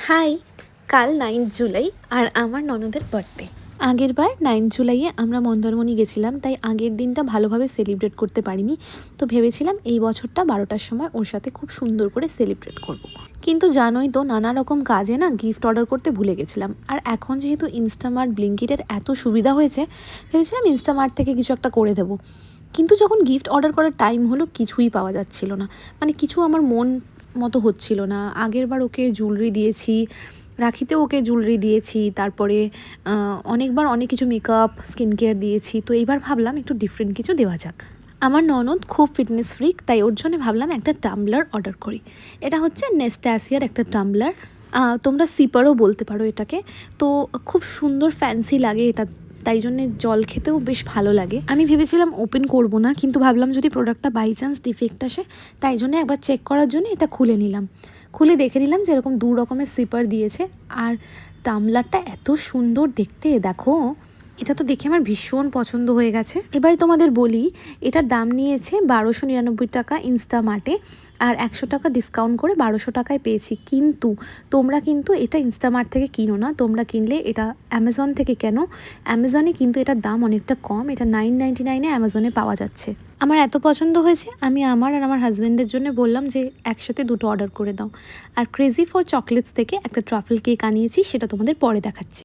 High, কাল 9 জুলাই আর আমার ননদের বার্থডে। আগের বার 9 জুলাইয়ে আমরা মন্দারমণি গেছিলাম, তাই আগের দিনটা ভালোভাবে সেলিব্রেট করতে পারিনি। তো ভেবেছিলাম এই বছরটা 12টার সময় ওর সাথে খুব সুন্দর করে সেলিব্রেট করব। কিন্তু জানোই তো, নানা রকম কাজে না গিফট অর্ডার করতে ভুলে গেছিলাম। আর এখন যেহেতু ইনস্টামার্ট, ব্লিঙ্কিটের এত সুবিধা হয়েছে, ভেবেছিলাম ইনস্টামার্ট থেকে কিছু একটা করে দেবো। কিন্তু যখন গিফট অর্ডার করার টাইম হলো, কিছুই পাওয়া যাচ্ছিল না। মানে কিছু আমার মন মতো হচ্ছিল না। আগের বার ওকে জুয়েলারি দিয়েছি, রাখিতেও ওকে জুয়েলারি দিয়েছি, তারপরে অনেকবার অনেক কিছু মেকআপ, স্কিন কেয়ার দিয়েছি। তো এইবার ভাবলাম একটু ডিফারেন্ট কিছু দেওয়া যাক। আমার ননদ খুব ফিটনেস ফ্রিক, তাই ওর জন্য ভাবলাম একটা টাম্বলার অর্ডার করি। এটা হচ্ছে নেস্টাসিয়ার একটা টাম্বলার, তোমরা সিপারও বলতে পারো এটাকে। তো খুব সুন্দর ফ্যান্সি লাগে এটা, তাই জন্যে জল খেতেও বেশ ভালো লাগে। আমি ভেবেছিলাম ওপেন করব না, কিন্তু ভাবলাম যদি প্রোডাক্টটা বাই চান্স ডিফেক্ট আসে, তাই জন্য একবার চেক করার জন্য এটা খুলে নিলাম। খুলে দেখে নিলাম যে এরকম 2 রকমের সিপার দিয়েছে। আর টামলারটা এত সুন্দর দেখতে, দেখো। এটা তো দেখে আমার ভীষণ পছন্দ হয়ে গেছে। এবারে তোমাদের বলি, এটার দাম নিয়েছে 1299 টাকা ইনস্টামার্টে, আর 100 টাকা ডিসকাউন্ট করে 1200 টাকায় পেয়েছি। কিন্তু তোমরা কিন্তু এটা ইনস্টামার্ট থেকে কিনো না, তোমরা কিনলে এটা অ্যামাজন থেকে কেন। অ্যামাজনে কিন্তু এটার দাম অনেকটা কম, এটা 999-এ অ্যামাজনে পাওয়া যাচ্ছে। আমার এত পছন্দ হয়েছে, আমি আমার আর আমার হাজব্যান্ডের জন্য বললাম যে একসাথে 2টো অর্ডার করে দাও। আর ক্রেজি ফর চকলেটস থেকে একটা ট্রাফেল কেক আনিয়েছি, সেটা তোমাদের পরে দেখাচ্ছি।